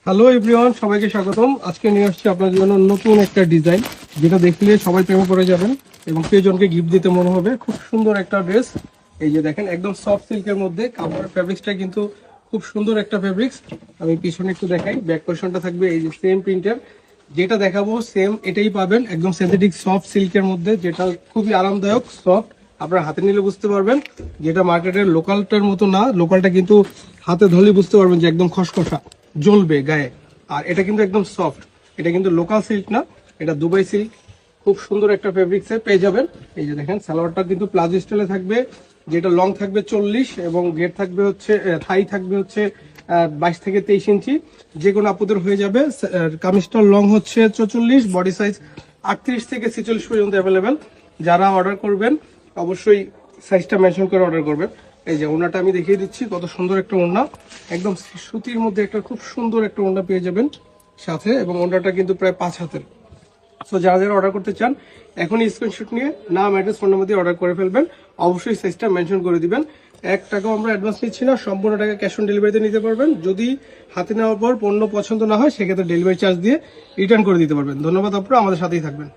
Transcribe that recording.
Hello everyone, সবাইকে স্বাগতম। আজকে নিয়ে আসছি আপনাদের জন্য নতুন একটা ডিজাইন, যেটা দেখলে সবাই প্রেমে পড়ে যাবেন এবং প্রিয়জনকে গিফট দিতে মনে হবে। খুব সুন্দর একটা ড্রেস। এই যে দেখেন, একদম সফট সিল্কের মধ্যে কাপড়ের ফ্যাব্রিক্সটা কিন্তু খুব সুন্দর একটা ফ্যাব্রিক্স। আমি পিছনে একটু দেখাই, ব্যাক পোর্শনটা থাকবে এই যে সেম প্রিন্টের। যেটা দেখাবো সেম এটাই পাবেন, একদম সিনথেটিক সফট সিল্কের মধ্যে, যেটা খুবই আরামদায়ক সফট। আপনার হাতে নিলে বুঝতে পারবেন যেটা মার্কেটের লোকালটার মতো না। লোকালটা কিন্তু হাতে ধরলে বুঝতে পারবেন যে একদম খসখসা, জ্বলবে গায়ে। আর এটা কিন্তু একদম সফট, এটা কিন্তু লোকাল সিল্ক না, এটা দুবাই সিল্ক। খুব সুন্দর একটা ফেব্রিক্সে পেয়ে যাবেন। এই যে দেখেন, সালোয়ারটা কিন্তু প্লাজো স্টাইলে থাকবে, যেটা লং থাকবে 40 এবং গেট থাকবে হচ্ছে থাই থাকবে হচ্ছে 22 থেকে 23 ইঞ্চি। যে কোনো আপুদের হয়ে যাবে। কামিজটার লং হচ্ছে 44, বডি সাইজ 38 থেকে 46 পর্যন্ত অ্যাভেলেবেল। যারা অর্ডার করবেন অবশ্যই সাইজটা মেনশন করে অর্ডার করবেন। এই যে ওড়নাটা আমি দেখিয়ে দিচ্ছি, কত সুন্দর একটা ওড়না, একদম সুতির মধ্যে একটা খুব সুন্দর একটা ওড়না পেয়ে যাবেন সাথে। এবং ওড়নাটা কিন্তু প্রায় 5 হাতের। সো যারা যারা অর্ডার করতে চান এখনই স্ক্রিনশট নিয়ে নাম, অ্যাড্রেস, ফোন নাম্বার দিয়ে অর্ডার করে ফেলবেন। অবশ্যই সাইজটা মেনশন করে দিবেন। 1 টাকাও আমরা অ্যাডভান্স নিচ্ছি না, সম্পূর্ণ টাকা ক্যাশ অন ডেলিভারিতে নিতে পারবেন। যদি হাতে নেওয়ার পর পণ্য পছন্দ না হয় সেক্ষেত্রে ডেলিভারি চার্জ দিয়ে রিটার্ন করে দিতে পারবেন। ধন্যবাদ আপনারা, আমাদের সাথেই থাকবেন।